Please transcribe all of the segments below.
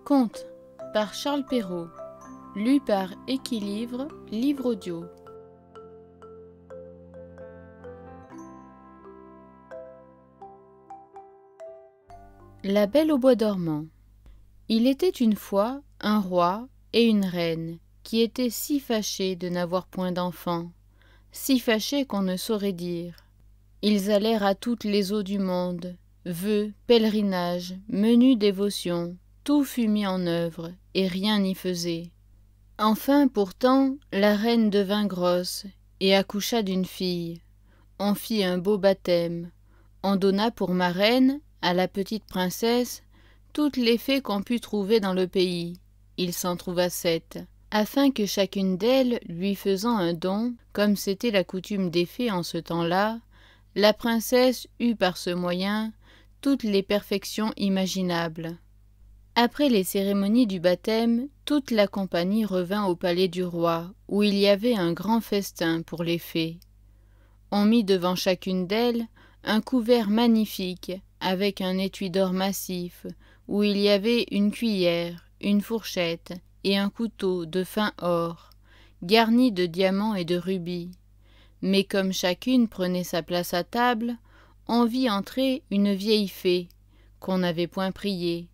Conte par Charles Perrault, lu par Équilivre, livre audio. La Belle au bois dormant. Il était une fois un roi et une reine qui étaient si fâchés de n'avoir point d'enfants, si fâchés qu'on ne saurait dire. Ils allèrent à toutes les eaux du monde, vœux, pèlerinages, menues dévotions, tout fut mis en œuvre, et rien n'y faisait. Enfin, pourtant, la reine devint grosse, et accoucha d'une fille. On fit un beau baptême. On donna pour marraine, à la petite princesse, toutes les fées qu'on put trouver dans le pays. Il s'en trouva 7, afin que chacune d'elles, lui faisant un don, comme c'était la coutume des fées en ce temps-là, la princesse eut par ce moyen toutes les perfections imaginables. Après les cérémonies du baptême, toute la compagnie revint au palais du roi, où il y avait un grand festin pour les fées. On mit devant chacune d'elles un couvert magnifique, avec un étui d'or massif, où il y avait une cuillère, une fourchette et un couteau de fin or, garni de diamants et de rubis. Mais comme chacune prenait sa place à table, on vit entrer une vieille fée, qu'on n'avait point priée,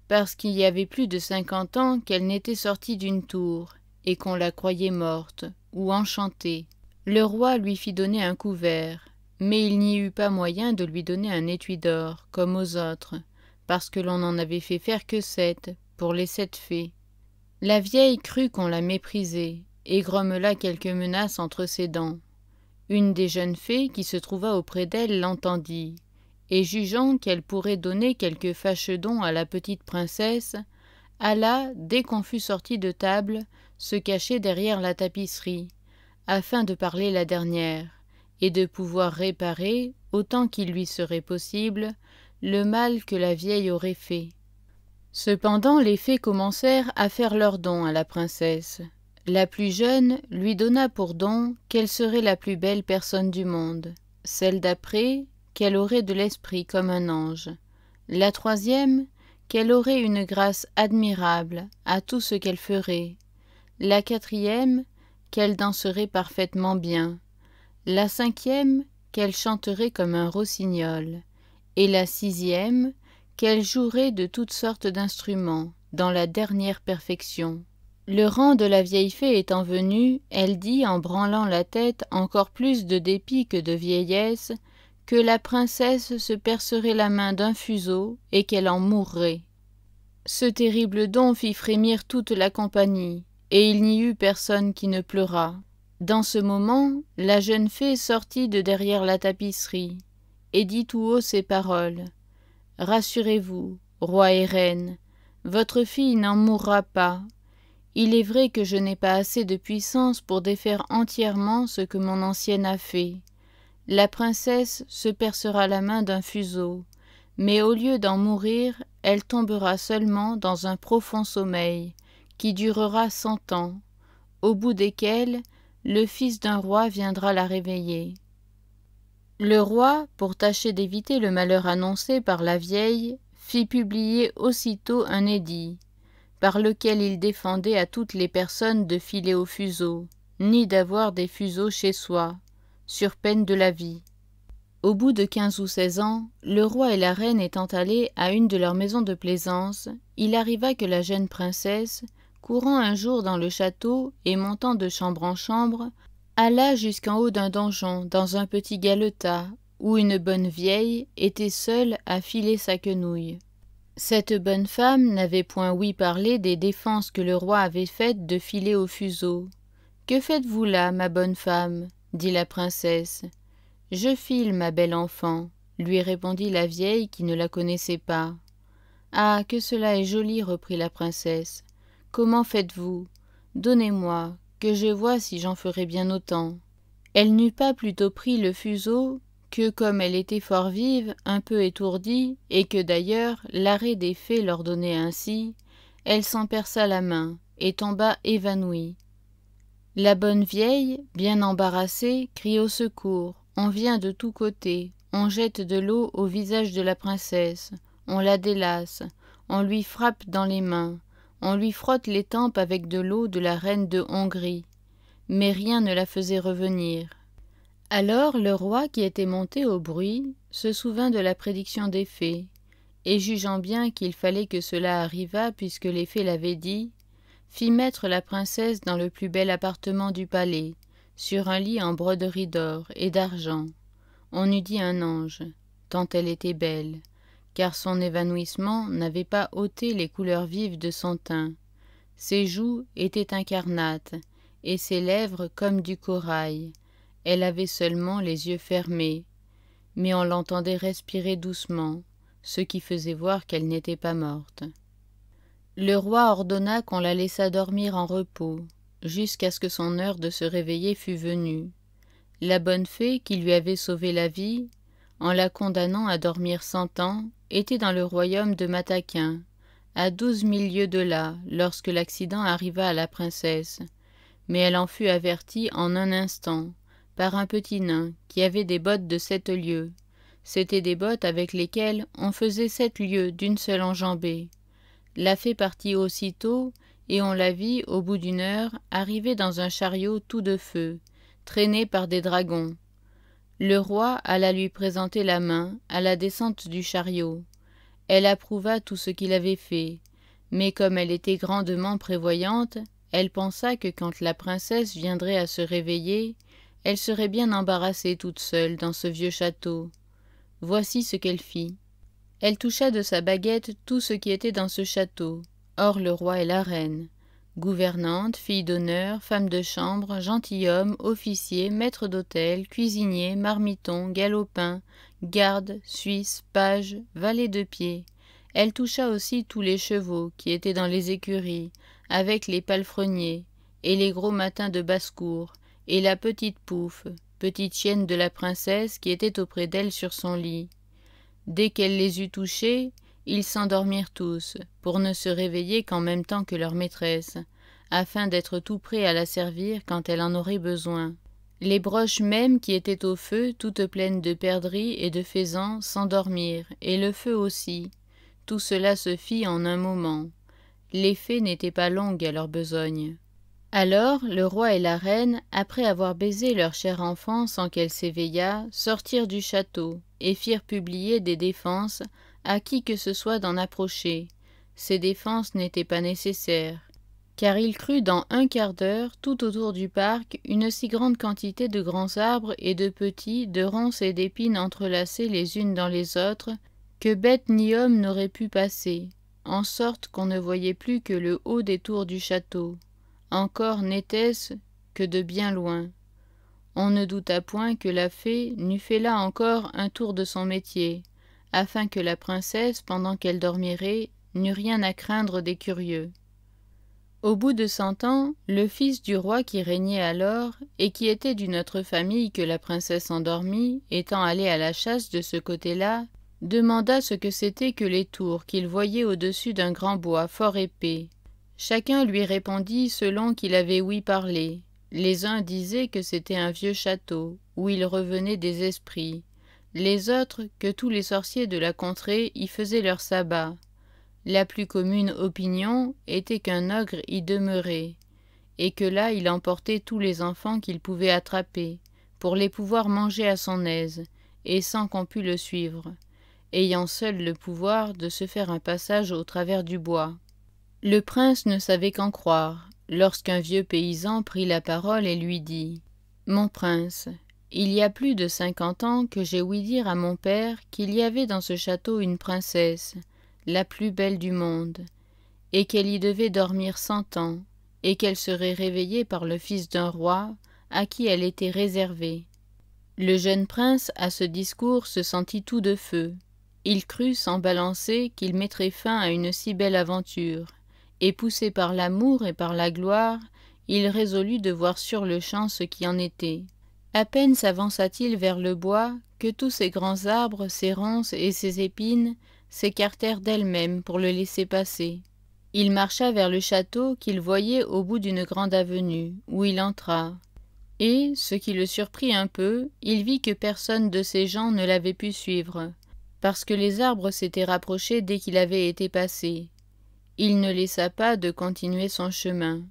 parce qu'il y avait plus de 50 ans qu'elle n'était sortie d'une tour, et qu'on la croyait morte, ou enchantée. Le roi lui fit donner un couvert, mais il n'y eut pas moyen de lui donner un étui d'or, comme aux autres, parce que l'on n'en avait fait faire que 7, pour les 7 fées. La vieille crut qu'on la méprisait, et grommela quelques menaces entre ses dents. Une des jeunes fées qui se trouva auprès d'elle l'entendit, et jugeant qu'elle pourrait donner quelque fâcheux don à la petite princesse, alla, dès qu'on fut sorti de table, se cacher derrière la tapisserie, afin de parler la dernière, et de pouvoir réparer, autant qu'il lui serait possible, le mal que la vieille aurait fait. Cependant les fées commencèrent à faire leurs dons à la princesse. La plus jeune lui donna pour don qu'elle serait la plus belle personne du monde, celle d'après, qu'elle aurait de l'esprit comme un ange, la troisième, qu'elle aurait une grâce admirable à tout ce qu'elle ferait, la quatrième, qu'elle danserait parfaitement bien, la cinquième, qu'elle chanterait comme un rossignol, et la sixième, qu'elle jouerait de toutes sortes d'instruments, dans la dernière perfection. Le rang de la vieille fée étant venu, elle dit, en branlant la tête encore plus de dépit que de vieillesse, que la princesse se percerait la main d'un fuseau et qu'elle en mourrait. Ce terrible don fit frémir toute la compagnie, et il n'y eut personne qui ne pleura. Dans ce moment, la jeune fée sortit de derrière la tapisserie, et dit tout haut ces paroles. « Rassurez-vous, roi et reine, votre fille n'en mourra pas. Il est vrai que je n'ai pas assez de puissance pour défaire entièrement ce que mon ancienne a fait. La princesse se percera la main d'un fuseau, mais au lieu d'en mourir, elle tombera seulement dans un profond sommeil, qui durera 100 ans, au bout desquels le fils d'un roi viendra la réveiller. » Le roi, pour tâcher d'éviter le malheur annoncé par la vieille, fit publier aussitôt un édit, par lequel il défendait à toutes les personnes de filer au fuseau, ni d'avoir des fuseaux chez soi, sur peine de la vie. Au bout de 15 ou 16 ans, le roi et la reine étant allés à une de leurs maisons de plaisance, il arriva que la jeune princesse, courant un jour dans le château et montant de chambre en chambre, alla jusqu'en haut d'un donjon dans un petit galetas, où une bonne vieille était seule à filer sa quenouille. Cette bonne femme n'avait point ouï parler des défenses que le roi avait faites de filer au fuseau. « Que faites-vous là, ma bonne femme ?» dit la princesse. « Je file, ma belle enfant, » lui répondit la vieille qui ne la connaissait pas. « Ah, que cela est joli, reprit la princesse. Comment faites-vous? Donnez-moi, que je vois si j'en ferai bien autant. » Elle n'eut pas plutôt pris le fuseau que, comme elle était fort vive, un peu étourdie, et que d'ailleurs l'arrêt des fées l'ordonnait ainsi, elle s'en perça la main et tomba évanouie. La bonne vieille, bien embarrassée, crie au secours. On vient de tous côtés, on jette de l'eau au visage de la princesse, on la délace, on lui frappe dans les mains, on lui frotte les tempes avec de l'eau de la reine de Hongrie, mais rien ne la faisait revenir. Alors le roi, qui était monté au bruit, se souvint de la prédiction des fées, et jugeant bien qu'il fallait que cela arrivât puisque les fées l'avaient dit, fit mettre la princesse dans le plus bel appartement du palais, sur un lit en broderie d'or et d'argent. On eût dit un ange, tant elle était belle, car son évanouissement n'avait pas ôté les couleurs vives de son teint. Ses joues étaient incarnates, et ses lèvres comme du corail. Elle avait seulement les yeux fermés, mais on l'entendait respirer doucement, ce qui faisait voir qu'elle n'était pas morte. Le roi ordonna qu'on la laissât dormir en repos, jusqu'à ce que son heure de se réveiller fût venue. La bonne fée, qui lui avait sauvé la vie, en la condamnant à dormir 100 ans, était dans le royaume de Mataquin, à 12 000 lieues de là, lorsque l'accident arriva à la princesse. Mais elle en fut avertie en un instant, par un petit nain, qui avait des bottes de 7 lieues. C'étaient des bottes avec lesquelles on faisait 7 lieues d'une seule enjambée. La fée partit aussitôt, et on la vit, au bout d'une heure, arriver dans un chariot tout de feu, traîné par des dragons. Le roi alla lui présenter la main à la descente du chariot. Elle approuva tout ce qu'il avait fait, mais comme elle était grandement prévoyante, elle pensa que quand la princesse viendrait à se réveiller, elle serait bien embarrassée toute seule dans ce vieux château. Voici ce qu'elle fit. Elle toucha de sa baguette tout ce qui était dans ce château, hors le roi et la reine. Gouvernante, fille d'honneur, femme de chambre, gentilhomme, officier, maître d'hôtel, cuisinier, marmiton, galopin, garde, suisse, page, valet de pied. Elle toucha aussi tous les chevaux qui étaient dans les écuries, avec les palefreniers, et les gros matins de basse-cour, et la petite Pouffe, petite chienne de la princesse qui était auprès d'elle sur son lit. Dès qu'elle les eut touchés, ils s'endormirent tous, pour ne se réveiller qu'en même temps que leur maîtresse, afin d'être tout prêts à la servir quand elle en aurait besoin. Les broches même qui étaient au feu, toutes pleines de perdrix et de faisans, s'endormirent, et le feu aussi. Tout cela se fit en un moment. Les fées n'étaient pas longues à leur besogne. Alors le roi et la reine, après avoir baisé leur chère enfant sans qu'elle s'éveillât, sortirent du château, et firent publier des défenses à qui que ce soit d'en approcher. Ces défenses n'étaient pas nécessaires, car il crut dans un quart d'heure, tout autour du parc, une si grande quantité de grands arbres et de petits, de ronces et d'épines entrelacées les unes dans les autres, que bête ni homme n'aurait pu passer, en sorte qu'on ne voyait plus que le haut des tours du château. Encore n'était-ce que de bien loin. On ne douta point que la fée n'eût fait là encore un tour de son métier, afin que la princesse, pendant qu'elle dormirait, n'eût rien à craindre des curieux. Au bout de 100 ans, le fils du roi qui régnait alors, et qui était d'une autre famille que la princesse endormie, étant allé à la chasse de ce côté-là, demanda ce que c'était que les tours qu'il voyait au-dessus d'un grand bois fort épais. Chacun lui répondit selon qu'il avait ouï parler. Les uns disaient que c'était un vieux château, où il revenait des esprits. Les autres, que tous les sorciers de la contrée y faisaient leur sabbat. La plus commune opinion était qu'un ogre y demeurait, et que là il emportait tous les enfants qu'il pouvait attraper, pour les pouvoir manger à son aise, et sans qu'on pût le suivre, ayant seul le pouvoir de se faire un passage au travers du bois. Le prince ne savait qu'en croire, lorsqu'un vieux paysan prit la parole et lui dit « Mon prince, il y a plus de 50 ans que j'ai ouï dire à mon père qu'il y avait dans ce château une princesse, la plus belle du monde, et qu'elle y devait dormir 100 ans, et qu'elle serait réveillée par le fils d'un roi, à qui elle était réservée. » Le jeune prince, à ce discours, se sentit tout de feu. Il crut, sans balancer, qu'il mettrait fin à une si belle aventure, et poussé par l'amour et par la gloire, il résolut de voir sur-le-champ ce qui en était. À peine s'avança-t-il vers le bois, que tous ces grands arbres, ces ronces et ces épines s'écartèrent d'elles-mêmes pour le laisser passer. Il marcha vers le château qu'il voyait au bout d'une grande avenue, où il entra. Et, ce qui le surprit un peu, il vit que personne de ses gens ne l'avait pu suivre. parce que les arbres s'étaient rapprochés dès qu'il avait été passé. Il ne laissa pas de continuer son chemin.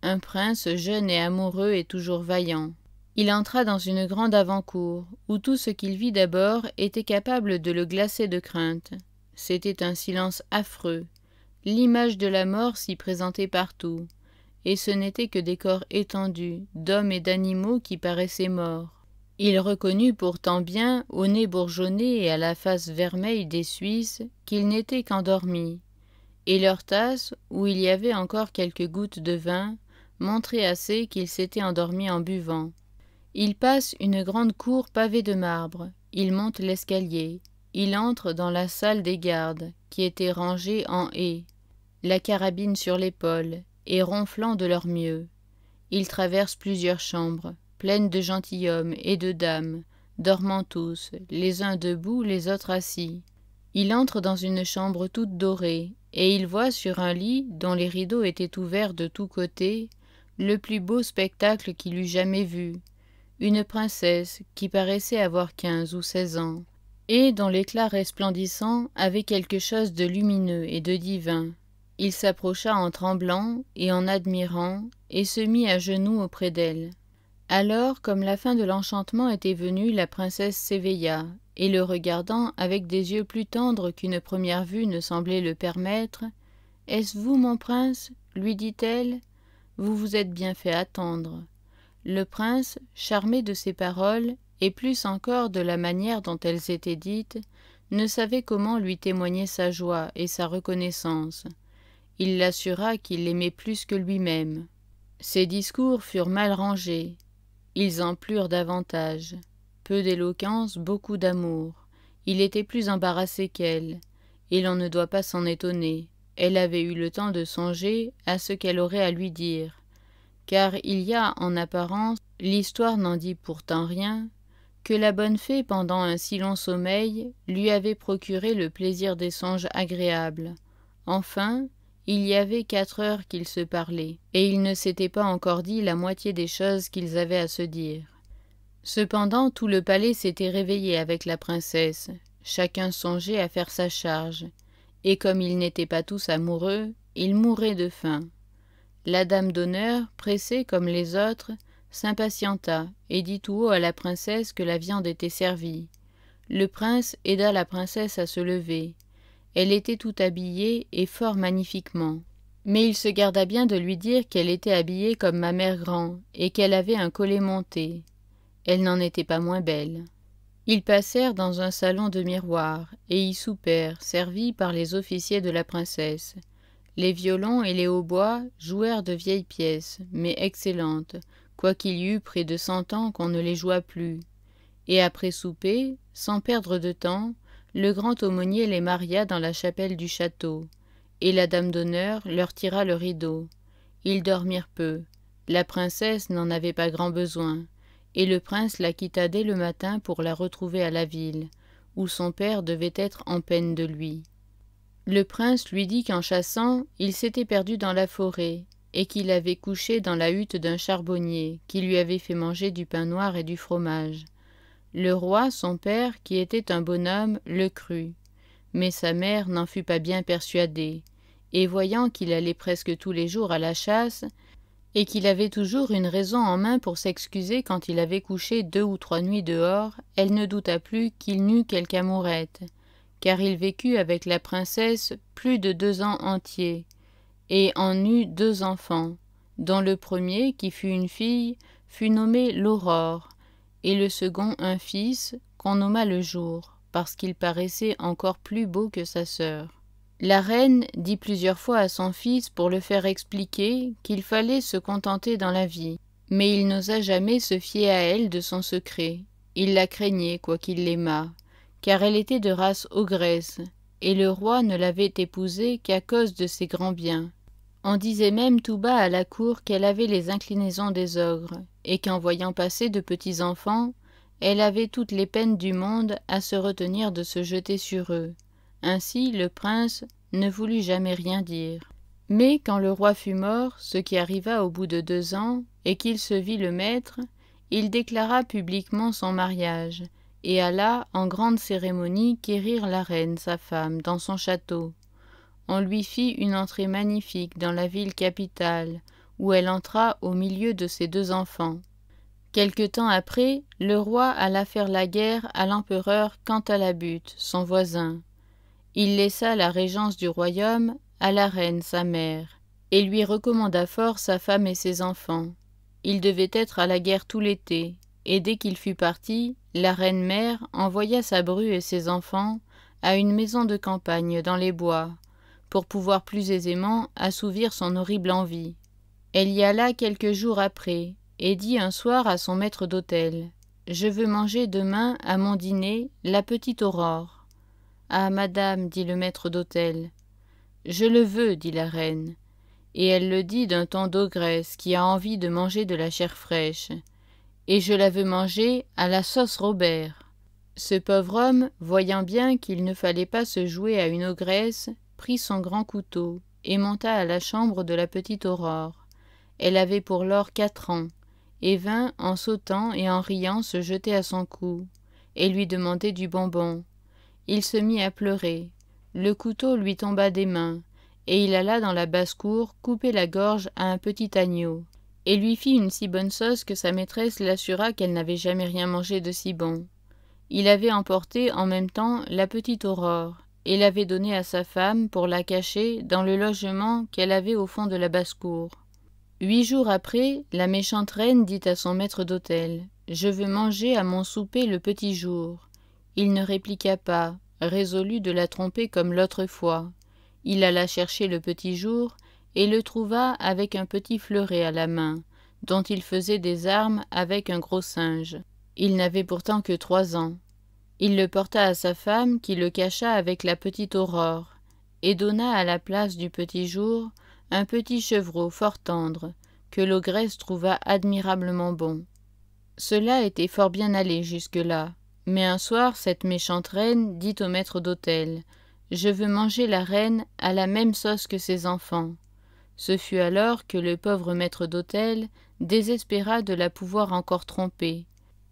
Un prince jeune et amoureux est toujours vaillant. Il entra dans une grande avant-cour, où tout ce qu'il vit d'abord était capable de le glacer de crainte. C'était un silence affreux. L'image de la mort s'y présentait partout, et ce n'étaient que des corps étendus, d'hommes et d'animaux qui paraissaient morts. Il reconnut pourtant bien, au nez bourgeonné et à la face vermeille des Suisses, qu'ils n'étaient qu'endormis, et leur tasse, où il y avait encore quelques gouttes de vin, montrait assez qu'ils s'étaient endormis en buvant. Il passe une grande cour pavée de marbre, il monte l'escalier, il entre dans la salle des gardes, qui était rangée en haie, la carabine sur l'épaule, et ronflant de leur mieux. Il traverse plusieurs chambres, pleines de gentilshommes et de dames, dormant tous, les uns debout, les autres assis. Il entre dans une chambre toute dorée, et il voit sur un lit, dont les rideaux étaient ouverts de tous côtés, le plus beau spectacle qu'il eût jamais vu, une princesse qui paraissait avoir 15 ou 16 ans, et dont l'éclat resplendissant avait quelque chose de lumineux et de divin. Il s'approcha en tremblant et en admirant, et se mit à genoux auprès d'elle. Alors, comme la fin de l'enchantement était venue, la princesse s'éveilla, et le regardant avec des yeux plus tendres qu'une première vue ne semblait le permettre, « Est-ce vous, mon prince ?» lui dit-elle. « Vous vous êtes bien fait attendre. » Le prince, charmé de ces paroles, et plus encore de la manière dont elles étaient dites, ne savait comment lui témoigner sa joie et sa reconnaissance. Il l'assura qu'il l'aimait plus que lui-même. Ses discours furent mal rangés. Ils en plurent davantage. Peu d'éloquence, beaucoup d'amour. Il était plus embarrassé qu'elle, et l'on ne doit pas s'en étonner. Elle avait eu le temps de songer à ce qu'elle aurait à lui dire. Car il y a, en apparence, l'histoire n'en dit pourtant rien, que la bonne fée, pendant un si long sommeil, lui avait procuré le plaisir des songes agréables. Enfin, il y avait 4 heures qu'ils se parlaient, et ils ne s'étaient pas encore dit la moitié des choses qu'ils avaient à se dire. Cependant, tout le palais s'était réveillé avec la princesse, chacun songeait à faire sa charge, et comme ils n'étaient pas tous amoureux, ils mouraient de faim. La dame d'honneur, pressée comme les autres, s'impatienta et dit tout haut à la princesse que la viande était servie. Le prince aida la princesse à se lever. Elle était tout habillée et fort magnifiquement. Mais il se garda bien de lui dire qu'elle était habillée comme ma mère grand et qu'elle avait un collet monté. Elle n'en était pas moins belle. Ils passèrent dans un salon de miroirs et y soupèrent, servis par les officiers de la princesse. Les violons et les hautbois jouèrent de vieilles pièces, mais excellentes, quoiqu'il y eût près de 100 ans qu'on ne les joua plus. Et après souper, sans perdre de temps, le grand aumônier les maria dans la chapelle du château, et la dame d'honneur leur tira le rideau. Ils dormirent peu. La princesse n'en avait pas grand besoin, et le prince la quitta dès le matin pour la retrouver à la ville, où son père devait être en peine de lui. Le prince lui dit qu'en chassant, il s'était perdu dans la forêt, et qu'il avait couché dans la hutte d'un charbonnier, qui lui avait fait manger du pain noir et du fromage. Le roi, son père, qui était un bonhomme, le crut, mais sa mère n'en fut pas bien persuadée, et voyant qu'il allait presque tous les jours à la chasse, et qu'il avait toujours une raison en main pour s'excuser quand il avait couché 2 ou 3 nuits dehors, elle ne douta plus qu'il n'eût quelque amourette, car il vécut avec la princesse plus de 2 ans entiers, et en eut 2 enfants, dont le premier, qui fut une fille, fut nommé l'Aurore, et le second un fils, qu'on nomma le Jour, parce qu'il paraissait encore plus beau que sa sœur. La reine dit plusieurs fois à son fils pour le faire expliquer qu'il fallait se contenter dans la vie, mais il n'osa jamais se fier à elle de son secret. Il la craignait, quoiqu'il l'aimât, car elle était de race ogresse, et le roi ne l'avait épousée qu'à cause de ses grands biens. On disait même tout bas à la cour qu'elle avait les inclinaisons des ogres, et qu'en voyant passer de petits enfants, elle avait toutes les peines du monde à se retenir de se jeter sur eux. Ainsi le prince ne voulut jamais rien dire. Mais quand le roi fut mort, ce qui arriva au bout de 2 ans, et qu'il se vit le maître, il déclara publiquement son mariage, et alla en grande cérémonie quérir la reine, sa femme, dans son château. On lui fit une entrée magnifique dans la ville capitale, où elle entra au milieu de ses 2 enfants. Quelque temps après, le roi alla faire la guerre à l'empereur Cantalabute, son voisin. Il laissa la régence du royaume à la reine, sa mère, et lui recommanda fort sa femme et ses enfants. Il devait être à la guerre tout l'été, et dès qu'il fut parti, la reine-mère envoya sa bru et ses enfants à une maison de campagne dans les bois, pour pouvoir plus aisément assouvir son horrible envie. Elle y alla quelques jours après, et dit un soir à son maître d'hôtel : « Je veux manger demain à mon dîner la petite Aurore. »« Ah, madame, dit le maître d'hôtel. »« Je le veux, dit la reine. » Et elle le dit d'un ton d'ogresse qui a envie de manger de la chair fraîche. « Et je la veux manger à la sauce Robert. » Ce pauvre homme, voyant bien qu'il ne fallait pas se jouer à une ogresse, prit son grand couteau et monta à la chambre de la petite Aurore. Elle avait pour lors 4 ans, et vint, en sautant et en riant, se jeter à son cou, et lui demander du bonbon. Il se mit à pleurer. Le couteau lui tomba des mains, et il alla dans la basse-cour couper la gorge à un petit agneau, et lui fit une si bonne sauce que sa maîtresse l'assura qu'elle n'avait jamais rien mangé de si bon. Il avait emporté en même temps la petite Aurore, et l'avait donnée à sa femme pour la cacher dans le logement qu'elle avait au fond de la basse-cour. 8 jours après, la méchante reine dit à son maître d'hôtel : « Je veux manger à mon souper le petit jour. » Il ne répliqua pas, résolu de la tromper comme l'autre fois. Il alla chercher le petit jour et le trouva avec un petit fleuret à la main, dont il faisait des armes avec un gros singe. Il n'avait pourtant que 3 ans. Il le porta à sa femme qui le cacha avec la petite Aurore, et donna à la place du petit jour un petit chevreau fort tendre, que l'ogresse trouva admirablement bon. Cela était fort bien allé jusque-là, mais un soir cette méchante reine dit au maître d'hôtel : « Je veux manger la reine à la même sauce que ses enfants. » Ce fut alors que le pauvre maître d'hôtel désespéra de la pouvoir encore tromper.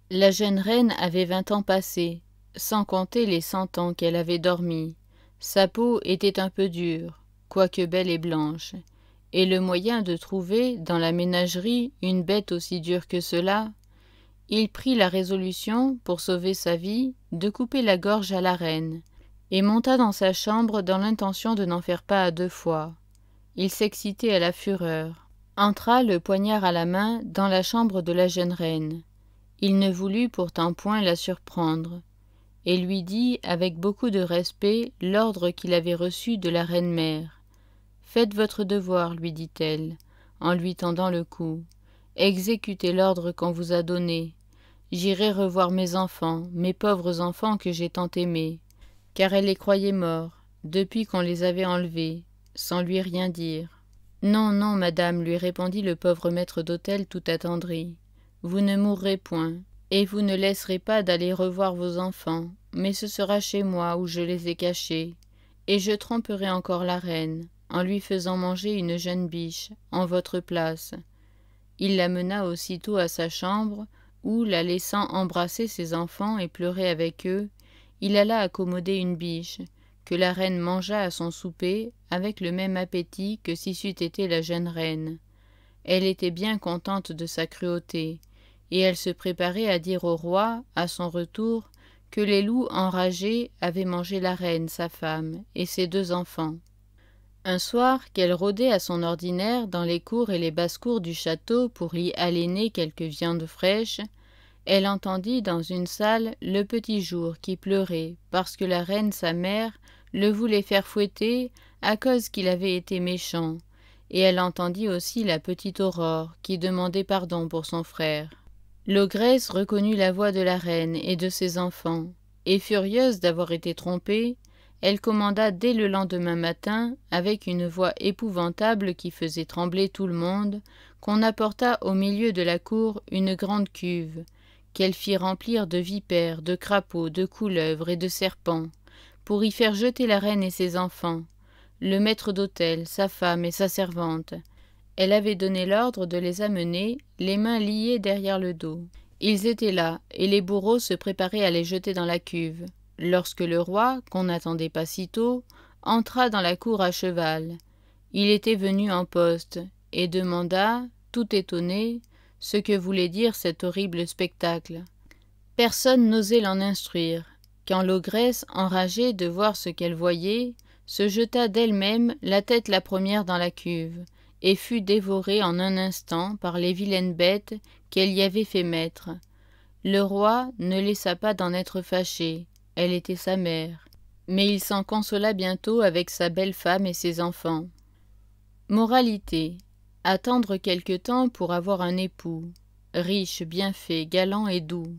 La jeune reine avait 20 ans passés, sans compter les 100 ans qu'elle avait dormi. Sa peau était un peu dure, quoique belle et blanche, et le moyen de trouver dans la ménagerie une bête aussi dure que cela, il prit la résolution, pour sauver sa vie, de couper la gorge à la reine, et monta dans sa chambre dans l'intention de n'en faire pas à 2 fois. Il s'excitait à la fureur, entra le poignard à la main dans la chambre de la jeune reine. Il ne voulut pourtant point la surprendre, et lui dit avec beaucoup de respect l'ordre qu'il avait reçu de la reine-mère. « Faites votre devoir, lui dit-elle, en lui tendant le cou. Exécutez l'ordre qu'on vous a donné. J'irai revoir mes enfants, mes pauvres enfants que j'ai tant aimés, car elle les croyait morts, depuis qu'on les avait enlevés, sans lui rien dire. »« Non, non, madame, lui répondit le pauvre maître d'hôtel tout attendri. Vous ne mourrez point, et vous ne laisserez pas d'aller revoir vos enfants, mais ce sera chez moi où je les ai cachés, et je tromperai encore la reine, en lui faisant manger une jeune biche, en votre place. » Il la mena aussitôt à sa chambre, où, la laissant embrasser ses enfants et pleurer avec eux, il alla accommoder une biche, que la reine mangea à son souper avec le même appétit que si c'eût été la jeune reine. Elle était bien contente de sa cruauté, et elle se préparait à dire au roi, à son retour, que les loups enragés avaient mangé la reine, sa femme, et ses 2 enfants. Un soir, qu'elle rôdait à son ordinaire dans les cours et les basses-cours du château pour y halener quelques viandes fraîches, elle entendit dans une salle le petit jour qui pleurait parce que la reine, sa mère, le voulait faire fouetter à cause qu'il avait été méchant, et elle entendit aussi la petite Aurore qui demandait pardon pour son frère. L'ogresse reconnut la voix de la reine et de ses enfants, et furieuse d'avoir été trompée, elle commanda dès le lendemain matin, avec une voix épouvantable qui faisait trembler tout le monde, qu'on apportât au milieu de la cour une grande cuve, qu'elle fit remplir de vipères, de crapauds, de couleuvres et de serpents, pour y faire jeter la reine et ses enfants, le maître d'hôtel, sa femme et sa servante. Elle avait donné l'ordre de les amener, les mains liées derrière le dos, Ils étaient là, et les bourreaux se préparaient à les jeter dans la cuve, lorsque le roi, qu'on n'attendait pas si tôt, entra dans la cour à cheval. Il était venu en poste, et demanda, tout étonné, ce que voulait dire cet horrible spectacle. Personne n'osait l'en instruire, quand l'ogresse, enragée de voir ce qu'elle voyait, se jeta d'elle-même la tête la première dans la cuve, et fut dévorée en un instant par les vilaines bêtes qu'elle y avait fait mettre. Le roi ne laissa pas d'en être fâché, elle était sa mère, mais il s'en consola bientôt avec sa belle femme et ses enfants. Moralité. Attendre quelque temps pour avoir un époux, riche, bien fait, galant et doux.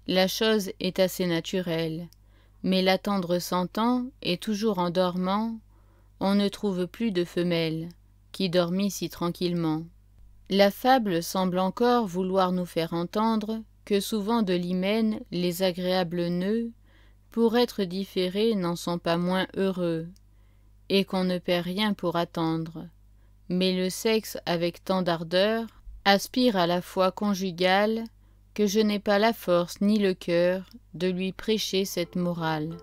La chose est assez naturelle, mais l'attendre 100 ans et toujours en dormant, on ne trouve plus de femelle qui dormit si tranquillement. La fable semble encore vouloir nous faire entendre que souvent de l'hymen les agréables nœuds, pour être différés, n'en sont pas moins heureux, et qu'on ne perd rien pour attendre. Mais le sexe avec tant d'ardeur aspire à la foi conjugale que je n'ai pas la force ni le cœur de lui prêcher cette morale.